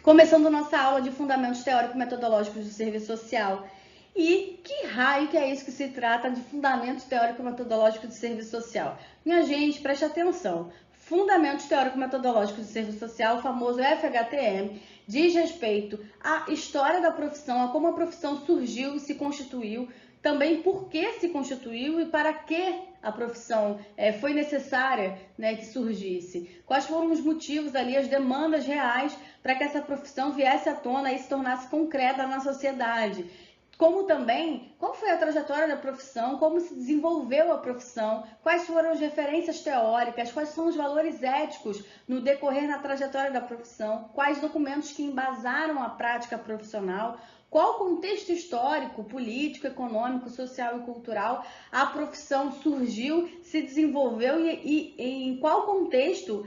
Começando nossa aula de Fundamentos Teórico-Metodológicos do Serviço Social. E que raio que é isso que se trata de Fundamentos Teórico-Metodológicos do Serviço Social? Minha gente, preste atenção. Fundamentos Teórico-Metodológicos do Serviço Social, o famoso FHTM, diz respeito à história da profissão, a como a profissão surgiu e se constituiu, também por que se constituiu e para que a profissão foi necessária, né, que surgisse. Quais foram os motivos ali, as demandas reais para que essa profissão viesse à tona e se tornasse concreta na sociedade. Como também, qual foi a trajetória da profissão, como se desenvolveu a profissão, quais foram as referências teóricas, quais são os valores éticos no decorrer na trajetória da profissão, quais documentos que embasaram a prática profissional, qual contexto histórico, político, econômico, social e cultural a profissão surgiu, se desenvolveu e em qual contexto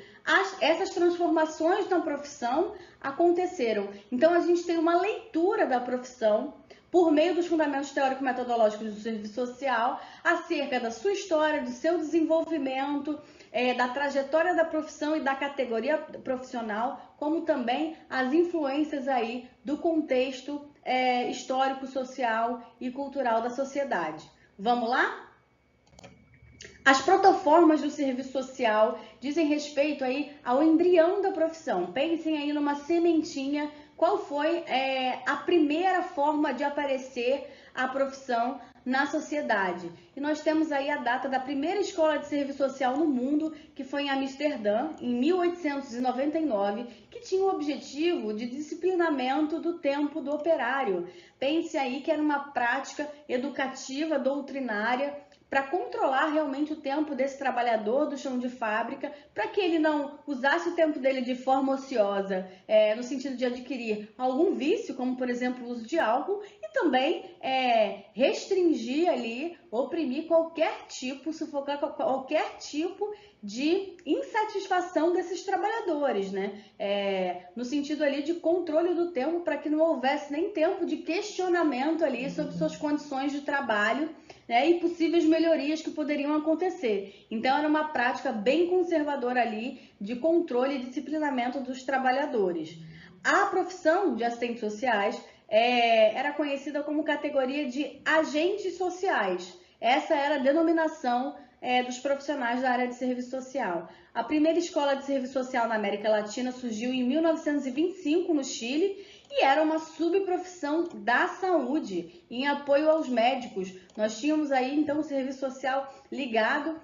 essas transformações na profissão aconteceram. Então, a gente tem uma leitura da profissão por meio dos fundamentos teórico-metodológicos do serviço social, acerca da sua história, do seu desenvolvimento, da trajetória da profissão e da categoria profissional, como também as influências aí do contexto histórico, social e cultural da sociedade. Vamos lá? As protoformas do serviço social dizem respeito aí ao embrião da profissão. Pensem aí numa sementinha. Qual foi a primeira forma de aparecer a profissão na sociedade? E nós temos aí a data da primeira escola de serviço social no mundo, que foi em Amsterdã, em 1899, que tinha o objetivo de disciplinamento do tempo do operário. Pense aí que era uma prática educativa, doutrinária, para controlar realmente o tempo desse trabalhador do chão de fábrica, para que ele não usasse o tempo dele de forma ociosa, no sentido de adquirir algum vício, como por exemplo o uso de álcool, e também restringir ali, oprimir qualquer tipo, sufocar qualquer tipo de insatisfação desses trabalhadores, né? No sentido ali de controle do tempo, para que não houvesse nem tempo de questionamento ali sobre suas condições de trabalho, né, e possíveis melhorias que poderiam acontecer. Então, era uma prática bem conservadora ali de controle e disciplinamento dos trabalhadores. A profissão de assistentes sociais era conhecida como categoria de agentes sociais. Essa era a denominação dos profissionais da área de serviço social. A primeira escola de serviço social na América Latina surgiu em 1925 no Chile e era uma subprofissão da saúde, em apoio aos médicos. Nós tínhamos aí, então, o serviço social ligado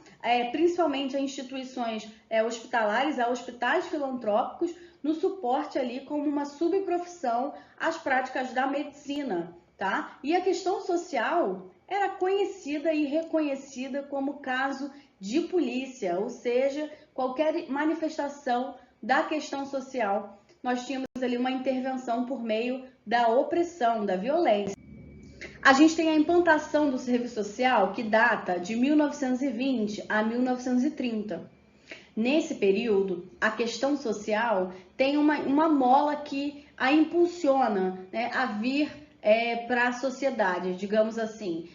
principalmente a instituições hospitalares, a hospitais filantrópicos, no suporte ali como uma subprofissão às práticas da medicina, tá? E a questão social era conhecida e reconhecida como caso de polícia, ou seja, qualquer manifestação da questão social, nós tínhamos ali uma intervenção por meio da opressão, da violência. A gente tem a implantação do serviço social que data de 1920 a 1930. Nesse período, a questão social tem uma mola que a impulsiona, né, a vir para a sociedade, digamos assim.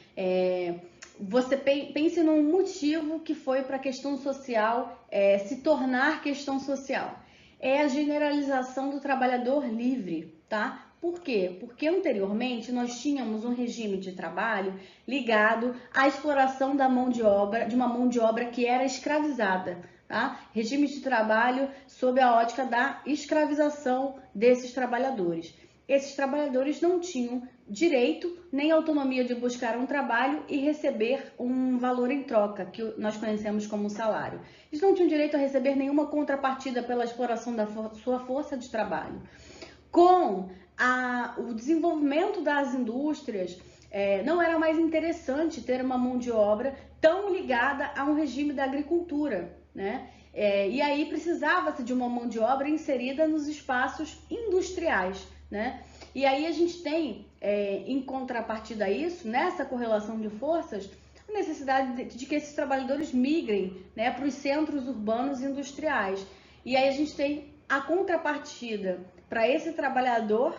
Você pense num motivo que foi para a questão social se tornar questão social. É a generalização do trabalhador livre, tá? Por quê? Porque anteriormente nós tínhamos um regime de trabalho ligado à exploração da mão de obra, de uma mão de obra que era escravizada, tá? Regime de trabalho sob a ótica da escravização desses trabalhadores. Esses trabalhadores não tinham direito nem autonomia de buscar um trabalho e receber um valor em troca, que nós conhecemos como salário. Eles não tinham direito a receber nenhuma contrapartida pela exploração da sua força de trabalho. Com o desenvolvimento das indústrias, não era mais interessante ter uma mão de obra tão ligada a um regime da agricultura, né? E aí precisava-se de uma mão de obra inserida nos espaços industriais, né? E aí a gente tem, em contrapartida a isso, nessa correlação de forças, a necessidade de que esses trabalhadores migrem, né, para os centros urbanos industriais. E aí a gente tem a contrapartida para esse trabalhador,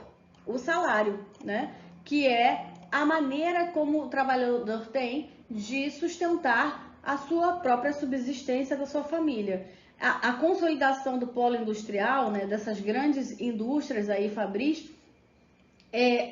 o salário, né, que é a maneira como o trabalhador tem de sustentar a sua própria subsistência da sua família. a consolidação do polo industrial, né, dessas grandes indústrias aí, fabris,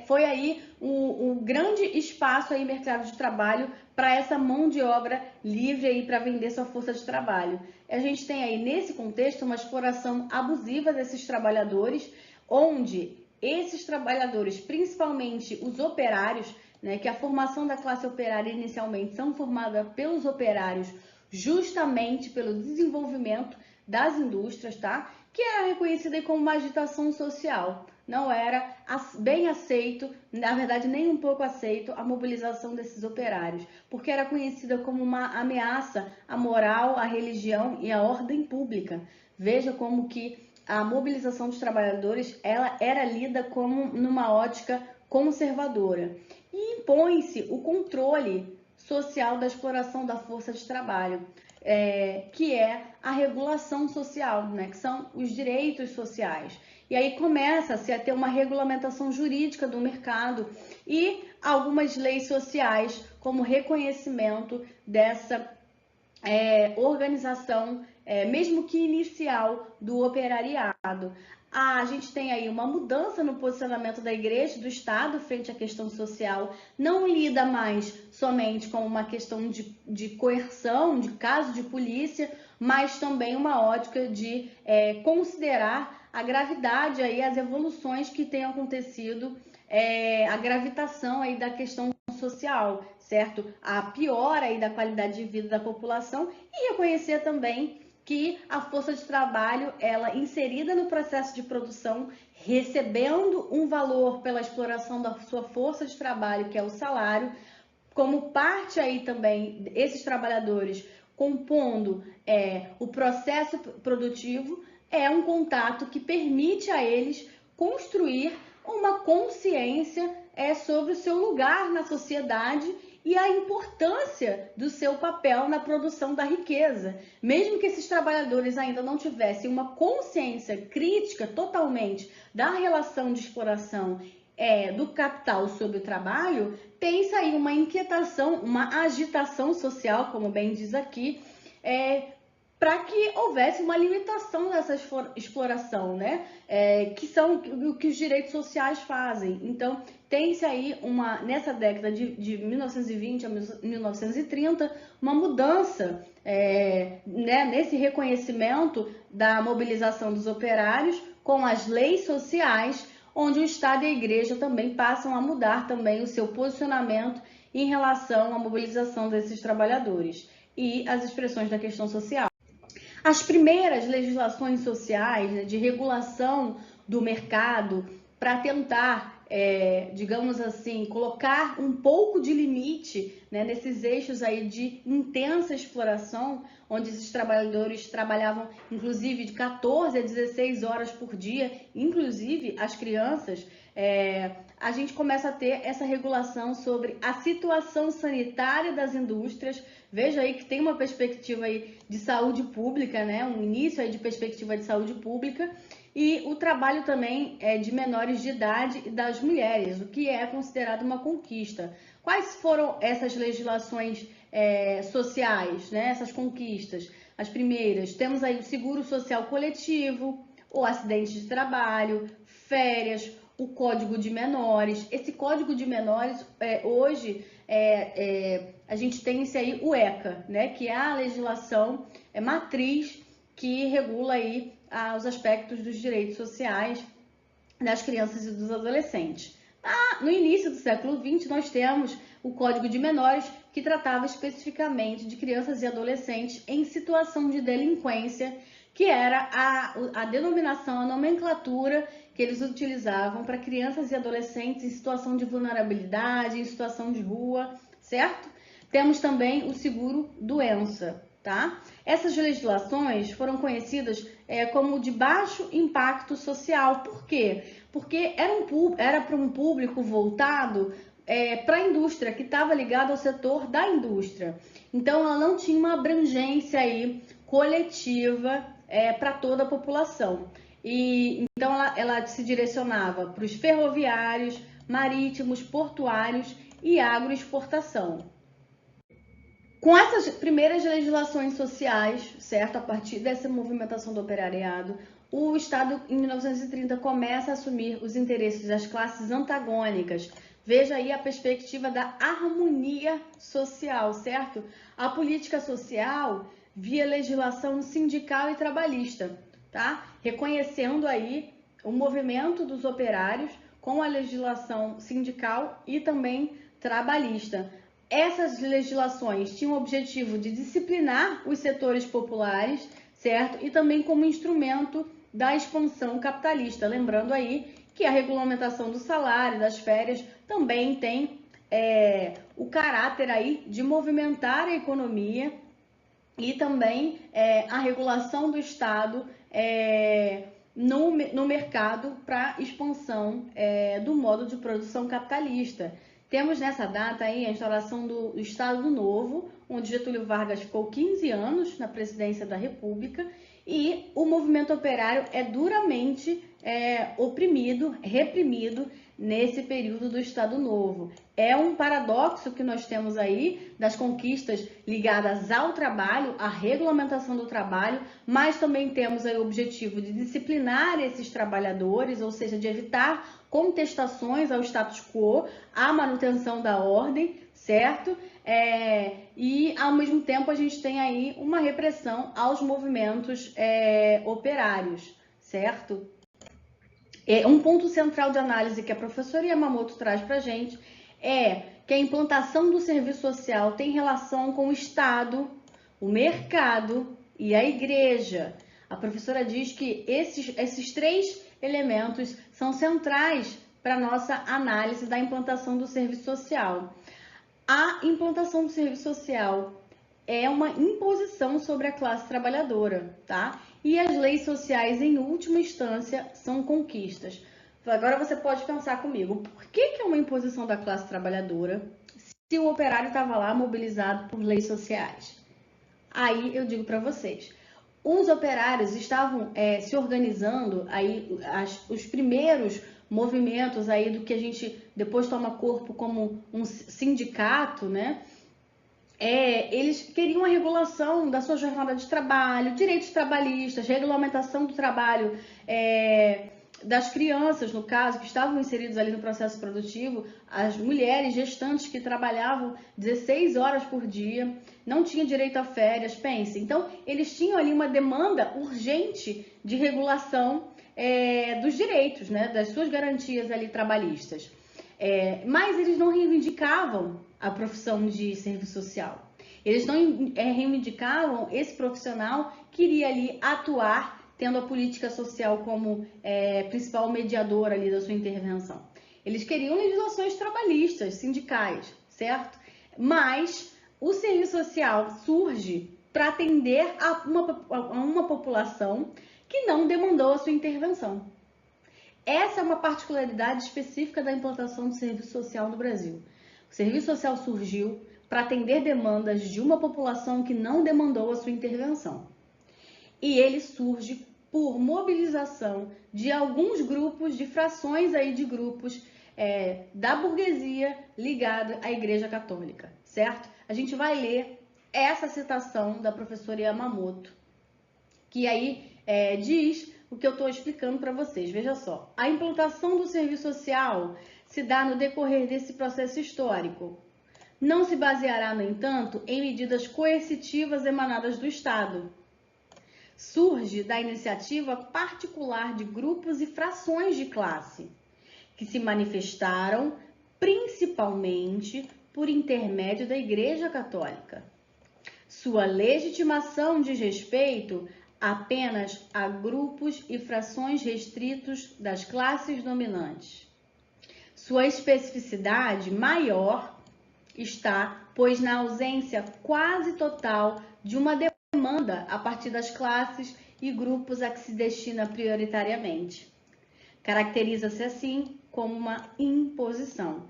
foi aí um grande espaço aí, mercado de trabalho, para essa mão de obra livre aí para vender sua força de trabalho. A gente tem aí nesse contexto uma exploração abusiva desses trabalhadores, onde esses trabalhadores, principalmente os operários, né, que a formação da classe operária inicialmente são formada pelos operários justamente pelo desenvolvimento das indústrias, tá? Que era reconhecida como uma agitação social. Não era bem aceito, na verdade nem um pouco aceito, a mobilização desses operários, porque era conhecida como uma ameaça à moral, à religião e à ordem pública. Veja como que a mobilização dos trabalhadores ela era lida como numa ótica conservadora. E impõe-se o controle social da exploração da força de trabalho, que é a regulação social, né, que são os direitos sociais. E aí começa-se a ter uma regulamentação jurídica do mercado e algumas leis sociais como reconhecimento dessa organização, mesmo que inicial, do operariado. A gente tem aí uma mudança no posicionamento da igreja e do Estado frente à questão social, não lida mais somente com uma questão de coerção, de caso de polícia, mas também uma ótica de considerar a gravidade, aí, as evoluções que têm acontecido, a gravitação aí da questão social, certo? A piora aí da qualidade de vida da população e reconhecer também que a força de trabalho, ela inserida no processo de produção, recebendo um valor pela exploração da sua força de trabalho, que é o salário, como parte aí também esses trabalhadores compondo o processo produtivo, é um contato que permite a eles construir uma consciência sobre o seu lugar na sociedade e a importância do seu papel na produção da riqueza. Mesmo que esses trabalhadores ainda não tivessem uma consciência crítica totalmente da relação de exploração do capital sobre o trabalho, tem-se aí uma inquietação, uma agitação social, como bem diz aqui, para que houvesse uma limitação dessa exploração, né? Que são o que os direitos sociais fazem. Então, tem-se aí nessa década de 1920 a 1930, uma mudança né, nesse reconhecimento da mobilização dos operários com as leis sociais, onde o Estado e a Igreja também passam a mudar também o seu posicionamento em relação à mobilização desses trabalhadores e as expressões da questão social. As primeiras legislações sociais, né, de regulação do mercado para tentar, digamos assim, colocar um pouco de limite, né, nesses eixos aí de intensa exploração, onde esses trabalhadores trabalhavam inclusive de 14 a 16 horas por dia, inclusive as crianças, a gente começa a ter essa regulação sobre a situação sanitária das indústrias. Veja aí que tem uma perspectiva aí de saúde pública, né? Um início aí de perspectiva de saúde pública e o trabalho também de menores de idade e das mulheres, o que é considerado uma conquista. Quais foram essas legislações sociais, né? Essas conquistas? As primeiras, temos aí o seguro social coletivo, o acidente de trabalho, férias, o Código de Menores. Esse Código de Menores, hoje, a gente tem esse aí, o ECA, né, que é a legislação matriz que regula aí os aspectos dos direitos sociais das crianças e dos adolescentes. No início do século XX, nós temos o Código de Menores, que tratava especificamente de crianças e adolescentes em situação de delinquência, que era a denominação, a nomenclatura que eles utilizavam para crianças e adolescentes em situação de vulnerabilidade, em situação de rua, certo? Temos também o seguro doença, tá? Essas legislações foram conhecidas como de baixo impacto social. Por quê? Porque era para um público voltado para a indústria, que estava ligado ao setor da indústria. Então, ela não tinha uma abrangência aí coletiva para toda a população. E então ela se direcionava para os ferroviários, marítimos, portuários e agroexportação. Com essas primeiras legislações sociais, certo? A partir dessa movimentação do operariado, o Estado, em 1930, começa a assumir os interesses das classes antagônicas. Veja aí a perspectiva da harmonia social, certo? A política social via legislação sindical e trabalhista, tá? Reconhecendo aí o movimento dos operários com a legislação sindical e também trabalhista. Essas legislações tinham o objetivo de disciplinar os setores populares, certo? E também como instrumento da expansão capitalista. Lembrando aí que a regulamentação do salário, das férias, também tem o caráter aí de movimentar a economia e também a regulação do Estado no mercado para expansão do modo de produção capitalista. Temos nessa data aí a instauração do Estado Novo, onde Getúlio Vargas ficou 15 anos na presidência da República, e o movimento operário é duramente oprimido, reprimido nesse período do Estado Novo. É um paradoxo que nós temos aí das conquistas ligadas ao trabalho, à regulamentação do trabalho, mas também temos aí o objetivo de disciplinar esses trabalhadores, ou seja, de evitar contestações ao status quo, à manutenção da ordem, certo? E ao mesmo tempo a gente tem aí uma repressão aos movimentos operários, certo? Um ponto central de análise que a professora Yamamoto traz para a gente é que a implantação do serviço social tem relação com o Estado, o mercado e a igreja. A professora diz que esses três elementos são centrais para a nossa análise da implantação do serviço social. A implantação do serviço social é uma imposição sobre a classe trabalhadora, tá? E as leis sociais, em última instância, são conquistas. Agora você pode pensar comigo, por que é uma imposição da classe trabalhadora se o operário estava lá mobilizado por leis sociais? Aí eu digo para vocês, os operários estavam se organizando, aí os primeiros movimentos aí do que a gente depois toma corpo como um sindicato, né? Eles queriam a regulação da sua jornada de trabalho, direitos trabalhistas, regulamentação do trabalho das crianças, no caso, que estavam inseridos ali no processo produtivo, as mulheres gestantes que trabalhavam 16 horas por dia, não tinham direito a férias, pense. Então, eles tinham ali uma demanda urgente de regulação dos direitos, né, das suas garantias ali trabalhistas. Mas eles não reivindicavam a profissão de serviço social. Eles não reivindicavam esse profissional que iria ali atuar, tendo a política social como principal mediador ali da sua intervenção. Eles queriam legislações trabalhistas, sindicais, certo? Mas o serviço social surge para atender a uma população que não demandou a sua intervenção. Essa é uma particularidade específica da implantação do serviço social no Brasil. O serviço social surgiu para atender demandas de uma população que não demandou a sua intervenção. E ele surge por mobilização de alguns grupos, de frações aí de grupos da burguesia ligada à Igreja Católica, certo? A gente vai ler essa citação da professora Yamamoto, que aí diz o que eu estou explicando para vocês. Veja só, a implantação do serviço social se dá no decorrer desse processo histórico. Não se baseará, no entanto, em medidas coercitivas emanadas do Estado. Surge da iniciativa particular de grupos e frações de classe, que se manifestaram principalmente por intermédio da Igreja Católica. Sua legitimação diz respeito apenas a grupos e frações restritos das classes dominantes. Sua especificidade maior está, pois, na ausência quase total de uma demanda a partir das classes e grupos a que se destina prioritariamente. Caracteriza-se assim como uma imposição.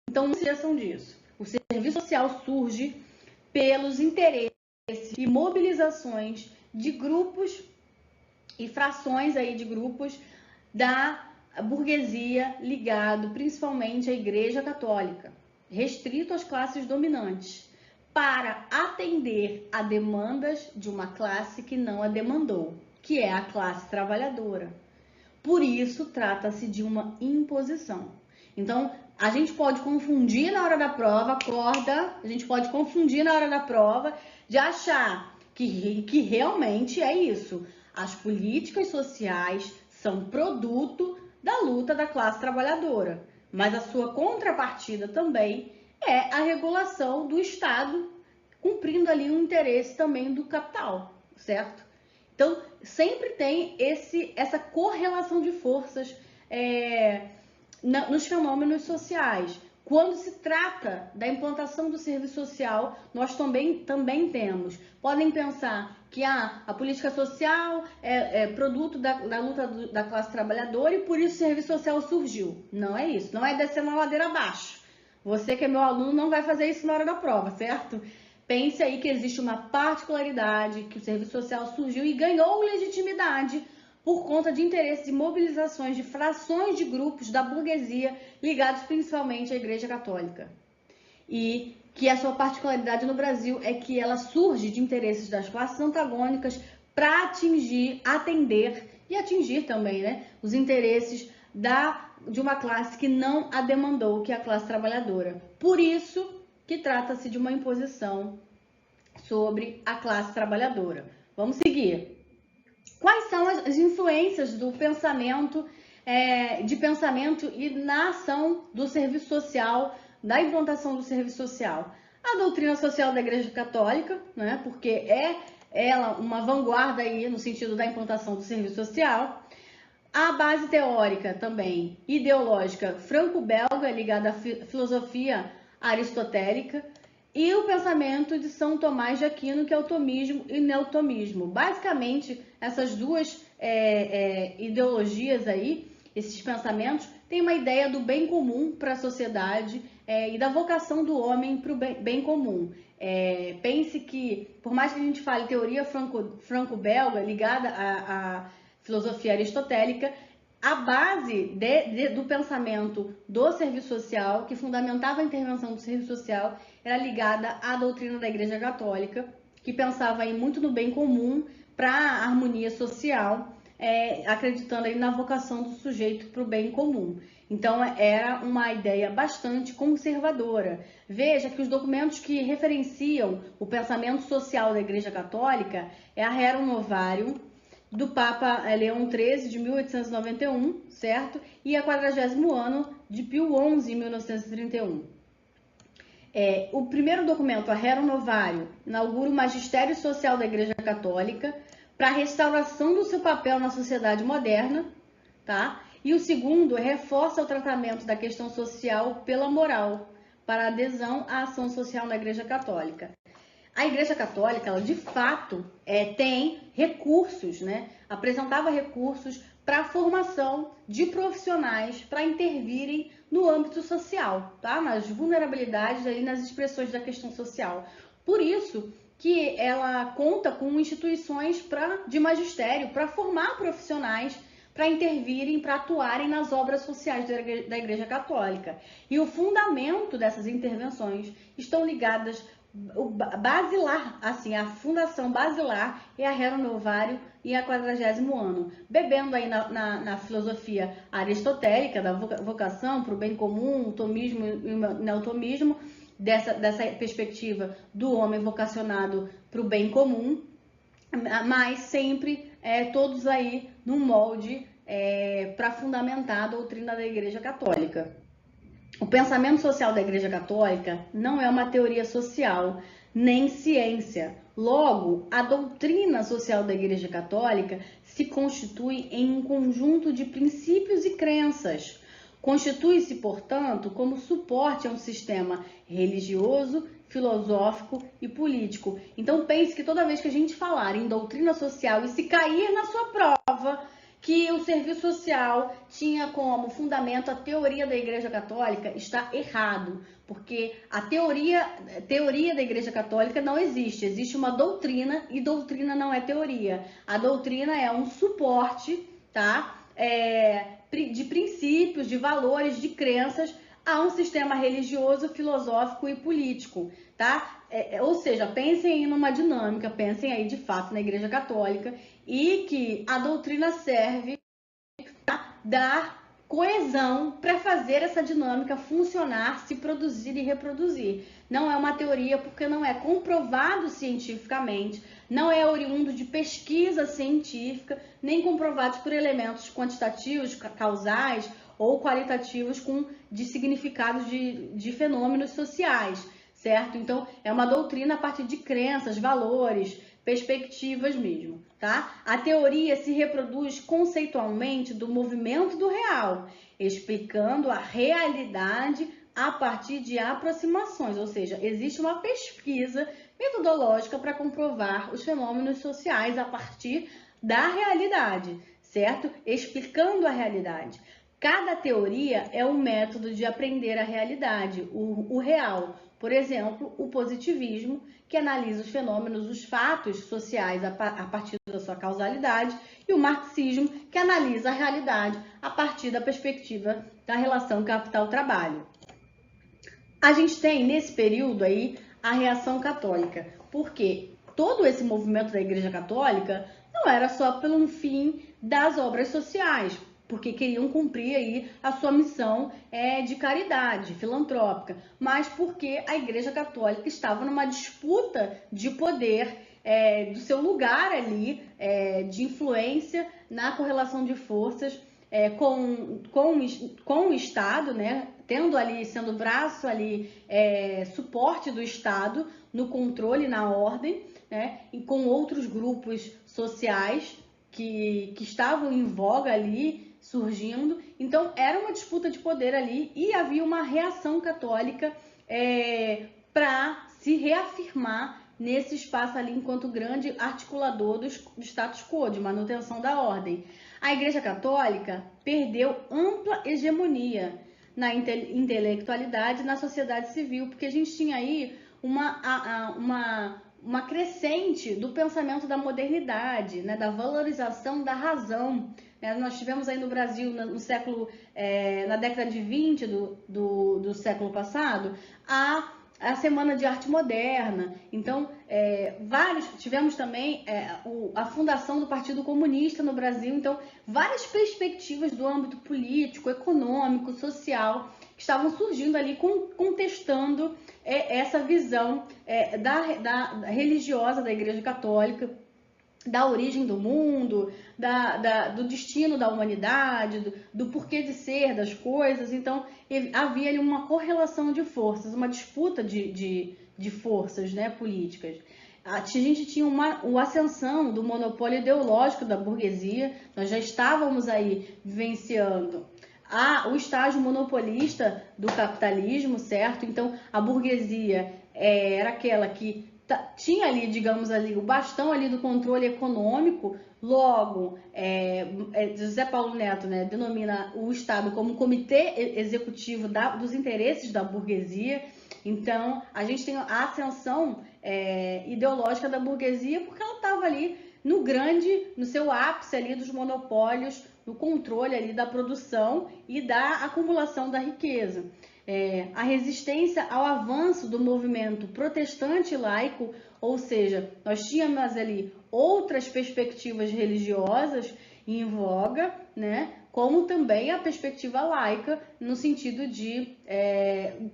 Então, não se esqueçam disso. O serviço social surge pelos interesses e mobilizações de grupos e frações aí de grupos da burguesia ligado principalmente à Igreja Católica, restrito às classes dominantes, para atender a demandas de uma classe que não a demandou, que é a classe trabalhadora. Por isso, trata-se de uma imposição. Então, a gente pode confundir na hora da prova, a gente pode confundir na hora da prova de achar que realmente é isso. As políticas sociais são produto da luta da classe trabalhadora, mas a sua contrapartida também é a regulação do Estado, cumprindo ali um interesse também do capital, certo? Então, sempre tem essa correlação de forças nos fenômenos sociais. Quando se trata da implantação do serviço social, nós também temos. Podem pensar que a política social é produto da luta da classe trabalhadora e por isso o serviço social surgiu. Não é isso, não é descer na ladeira abaixo. Você que é meu aluno não vai fazer isso na hora da prova, certo? Pense aí que existe uma particularidade, que o serviço social surgiu e ganhou legitimidade por conta de interesses e mobilizações de frações de grupos da burguesia ligados principalmente à Igreja Católica. E que a sua particularidade no Brasil é que ela surge de interesses das classes antagônicas para atender e atingir também, né, os interesses de uma classe que não a demandou, que é a classe trabalhadora. Por isso que trata-se de uma imposição sobre a classe trabalhadora. Vamos seguir. Quais são as influências do pensamento, e na ação do serviço social, da implantação do serviço social? A doutrina social da Igreja Católica, né, porque é ela uma vanguarda aí no sentido da implantação do serviço social. A base teórica também, ideológica, franco-belga, ligada à filosofia aristotélica, e o pensamento de São Tomás de Aquino, que é o tomismo e neotomismo. Basicamente, essas duas ideologias aí, esses pensamentos, têm uma ideia do bem comum para a sociedade e da vocação do homem para o bem comum. Pense que, por mais que a gente fale teoria franco-belga, ligada à filosofia aristotélica, a base do pensamento do serviço social, que fundamentava a intervenção do serviço social, era ligada à doutrina da Igreja Católica, que pensava aí muito no bem comum para a harmonia social, acreditando aí na vocação do sujeito para o bem comum. Então, era uma ideia bastante conservadora. Veja que os documentos que referenciam o pensamento social da Igreja Católica é a Rerum Novarium, do Papa Leão XIII, de 1891, certo? E a 40º ano de Pio XI, em 1931. O primeiro documento, a Rerum Novarium, inaugura o magistério social da Igreja Católica para a restauração do seu papel na sociedade moderna, tá? E o segundo reforça o tratamento da questão social pela moral, para adesão à ação social na Igreja Católica. A Igreja Católica, ela de fato tem recursos, né? Apresentava recursos para a formação de profissionais para intervirem no âmbito social, tá? Nas vulnerabilidades, aí, nas expressões da questão social. Por isso que ela conta com instituições de magistério para formar profissionais para intervirem, para atuarem nas obras sociais da Igreja Católica. E o fundamento dessas intervenções estão ligadas o basilar, assim, a fundação basilar é a Rerum Novarium e a 40º ano, bebendo aí na filosofia aristotélica da vocação para o bem comum, o tomismo e o neotomismo, dessa perspectiva do homem vocacionado para o bem comum, mas sempre todos aí num molde para fundamentar a doutrina da Igreja Católica. O pensamento social da Igreja Católica não é uma teoria social, nem ciência. Logo, a doutrina social da Igreja Católica se constitui em um conjunto de princípios e crenças. Constitui-se, portanto, como suporte a um sistema religioso, filosófico e político. Então, pense que toda vez que a gente falar em doutrina social e se cair na sua prova que o serviço social tinha como fundamento a teoria da Igreja Católica, está errado, porque a teoria da Igreja Católica não existe, existe uma doutrina e doutrina não é teoria. A doutrina é um suporte, tá? De princípios, de valores, de crenças a um sistema religioso, filosófico e político, tá? Ou seja, pensem aí numa dinâmica, pensem aí de fato na Igreja Católica, e que a doutrina serve para dar coesão para fazer essa dinâmica funcionar, se produzir e reproduzir. Não é uma teoria porque não é comprovado cientificamente, não é oriundo de pesquisa científica, nem comprovado por elementos quantitativos, causais ou qualitativos de significados de fenômenos sociais, certo? Então, é uma doutrina a partir de crenças, valores, perspectivas mesmo, tá? A teoria se reproduz conceitualmente do movimento do real, explicando a realidade a partir de aproximações, ou seja, existe uma pesquisa metodológica para comprovar os fenômenos sociais a partir da realidade, certo? Explicando a realidade. Cada teoria é um método de aprender a realidade, o real. Por exemplo, o positivismo, que analisa os fenômenos, os fatos sociais a partir da sua causalidade, e o marxismo, que analisa a realidade a partir da perspectiva da relação capital-trabalho. A gente tem, nesse período aí, a reação católica, porque todo esse movimento da Igreja Católica não era só pelo fim das obras sociais, porque queriam cumprir aí a sua missão de caridade filantrópica, mas porque a Igreja Católica estava numa disputa de poder, do seu lugar ali, de influência na correlação de forças com o Estado, né? Tendo ali, sendo braço ali, suporte do Estado no controle, na ordem, né? E com outros grupos sociais que estavam em voga ali, surgindo. Então, era uma disputa de poder ali e havia uma reação católica para se reafirmar nesse espaço ali enquanto grande articulador do status quo, de manutenção da ordem. A Igreja Católica perdeu ampla hegemonia na intelectualidade e na sociedade civil, porque a gente tinha aí uma crescente do pensamento da modernidade, né, da valorização da razão. Nós tivemos aí no Brasil, na década de 20 do século passado, a Semana de Arte Moderna. Então, tivemos também a fundação do Partido Comunista no Brasil. Então, várias perspectivas do âmbito político, econômico, social, que estavam surgindo ali, contestando essa visão religiosa da Igreja Católica, da origem do mundo, do destino da humanidade, do porquê de ser das coisas. Então, havia ali uma correlação de forças, uma disputa de forças, né, políticas. A gente tinha uma ascensão do monopólio ideológico da burguesia, nós já estávamos aí vivenciando o estágio monopolista do capitalismo, certo? Então, a burguesia era aquela que tinha ali, digamos ali, o bastão ali do controle econômico. Logo, José Paulo Neto, né, denomina o Estado como comitê executivo dos interesses da burguesia. Então, a gente tem a ascensão ideológica da burguesia porque ela estava ali no seu ápice ali dos monopólios, no controle ali da produção e da acumulação da riqueza. A resistência ao avanço do movimento protestante laico, ou seja, nós tínhamos ali outras perspectivas religiosas em voga, né? Como também a perspectiva laica, no sentido de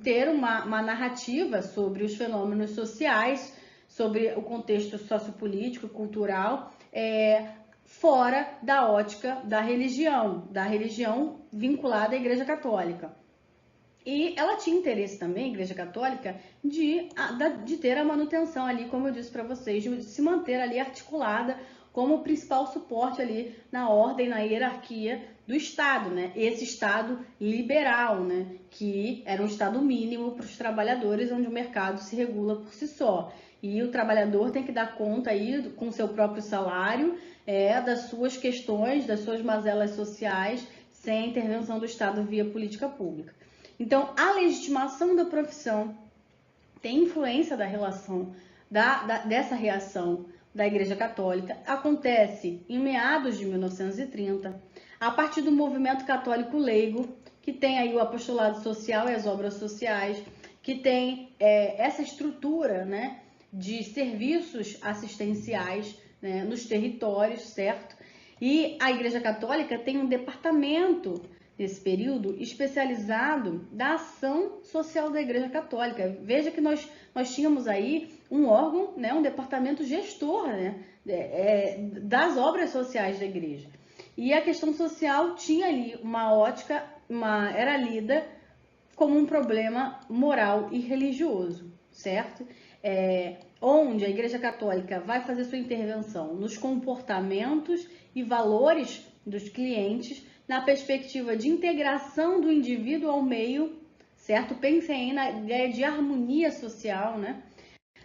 ter uma narrativa sobre os fenômenos sociais, sobre o contexto sociopolítico, cultural, fora da ótica da religião vinculada à Igreja Católica. E ela tinha interesse também, a Igreja Católica, de ter a manutenção ali, como eu disse para vocês, de se manter ali articulada como principal suporte ali na ordem, na hierarquia do Estado, né? Esse Estado liberal, né? Que era um Estado mínimo para os trabalhadores, onde o mercado se regula por si só. E o trabalhador tem que dar conta aí com seu próprio salário, das suas questões, das suas mazelas sociais, sem a intervenção do Estado via política pública. Então, a legitimação da profissão tem influência da relação, dessa reação da Igreja Católica. Acontece em meados de 1930, a partir do movimento católico leigo, que tem aí o apostolado social e as obras sociais, que tem essa estrutura, né, de serviços assistenciais, né, nos territórios, certo? E a Igreja Católica tem um departamento nesse período especializado da ação social da Igreja Católica. Veja que nós tínhamos aí um órgão, né, um departamento gestor, né, das obras sociais da Igreja. E a questão social tinha ali uma ótica, era lida como um problema moral e religioso, certo? Onde a Igreja Católica vai fazer sua intervenção nos comportamentos e valores dos clientes, na perspectiva de integração do indivíduo ao meio, certo? Pensem aí na ideia de harmonia social, né?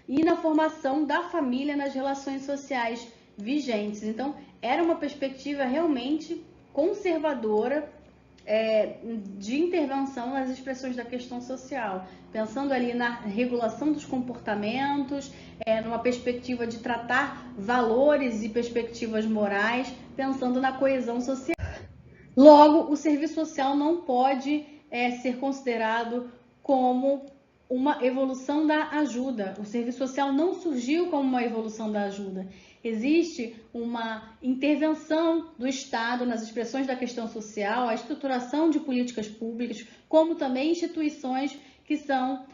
E na formação da família nas relações sociais vigentes. Então, era uma perspectiva realmente conservadora de intervenção nas expressões da questão social, pensando ali na regulação dos comportamentos, numa perspectiva de tratar valores e perspectivas morais, pensando na coesão social. Logo, o serviço social não pode ser considerado como uma evolução da ajuda. O serviço social não surgiu como uma evolução da ajuda. Existe uma intervenção do Estado nas expressões da questão social, a estruturação de políticas públicas, como também instituições que são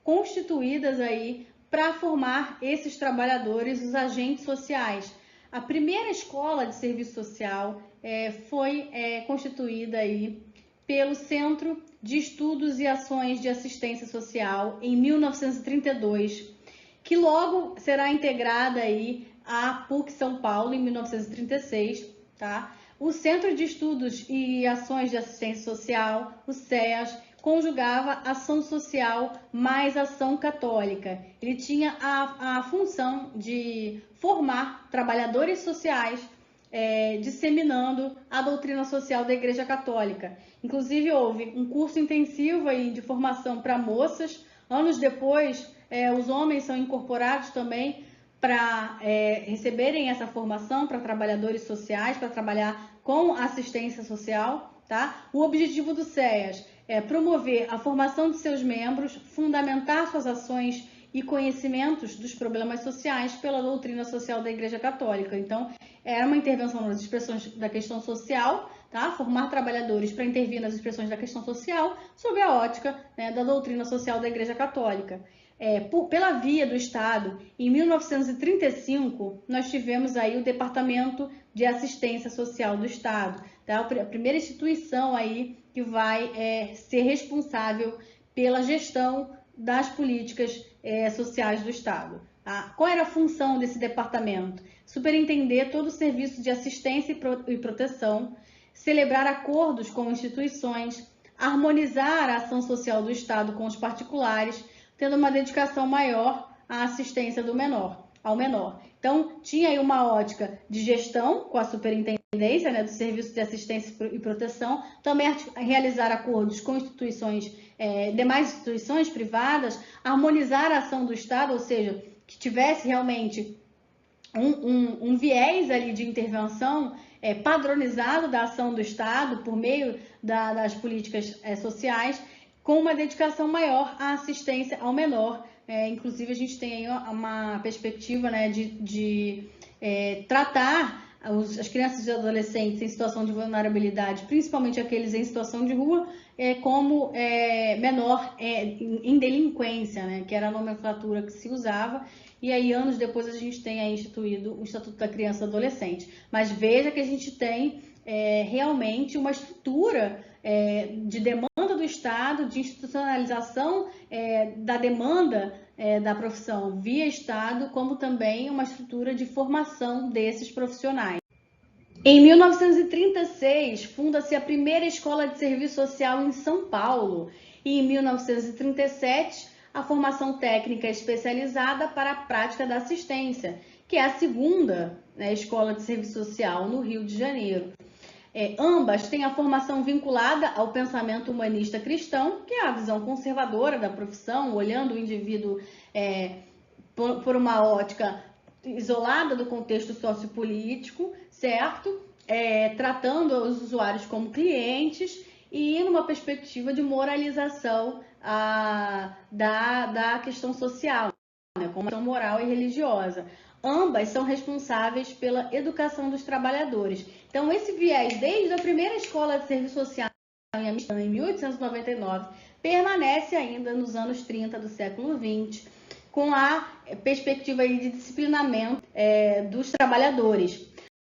constituídas aí para formar esses trabalhadores, os agentes sociais. A primeira escola de serviço social foi constituída aí pelo Centro de Estudos e Ações de Assistência Social em 1932, que logo será integrada aí à PUC São Paulo em 1936, tá? O Centro de Estudos e Ações de Assistência Social, o CEAS, conjugava ação social mais ação católica. Ele tinha a função de formar trabalhadores sociais, disseminando a doutrina social da Igreja Católica. Inclusive, houve um curso intensivo aí de formação para moças. Anos depois, os homens são incorporados também para receberem essa formação para trabalhadores sociais, para trabalhar com assistência social. Tá? O objetivo do CEAS é promover a formação de seus membros, fundamentar suas ações e conhecimentos dos problemas sociais pela doutrina social da Igreja Católica. Então, era uma intervenção nas expressões da questão social, tá? Formar trabalhadores para intervir nas expressões da questão social sob a ótica, né, da doutrina social da Igreja Católica. Pela via do Estado, em 1935, nós tivemos aí o Departamento de Assistência Social do Estado, tá? A primeira instituição aí que vai ser responsável pela gestão das políticas sociais do Estado. Tá? Qual era a função desse departamento? Superintender todo o serviço de assistência e proteção, celebrar acordos com instituições, harmonizar a ação social do Estado com os particulares, tendo uma dedicação maior à assistência ao menor. Então, tinha aí uma ótica de gestão com a superintendência, né, do serviço de assistência e proteção, também realizar acordos com instituições, demais instituições privadas, harmonizar a ação do Estado, ou seja, que tivesse realmente um viés ali de intervenção padronizado da ação do Estado por meio das políticas sociais, com uma dedicação maior à assistência ao menor. Inclusive, a gente tem aí uma perspectiva, né, de tratar as crianças e adolescentes em situação de vulnerabilidade, principalmente aqueles em situação de rua, como menor em delinquência, né, que era a nomenclatura que se usava. E aí, anos depois, a gente tem aí instituído o Estatuto da Criança e Adolescente. Mas veja que a gente tem realmente uma estrutura de demanda do Estado, de institucionalização da demanda da profissão via Estado, como também uma estrutura de formação desses profissionais. Em 1936, funda-se a primeira escola de serviço social em São Paulo e em 1937, a formação técnica especializada para a prática da assistência, que é a segunda, né, escola de serviço social no Rio de Janeiro. Ambas têm a formação vinculada ao pensamento humanista cristão, que é a visão conservadora da profissão, olhando o indivíduo por uma ótica isolada do contexto sociopolítico, certo? Tratando os usuários como clientes e numa perspectiva de moralização da questão social, né, como questão moral e religiosa. Ambas são responsáveis pela educação dos trabalhadores. Então, esse viés, desde a primeira escola de serviço social em Amsterdã, em 1899, permanece ainda nos anos 30 do século XX, com a perspectiva de disciplinamento dos trabalhadores.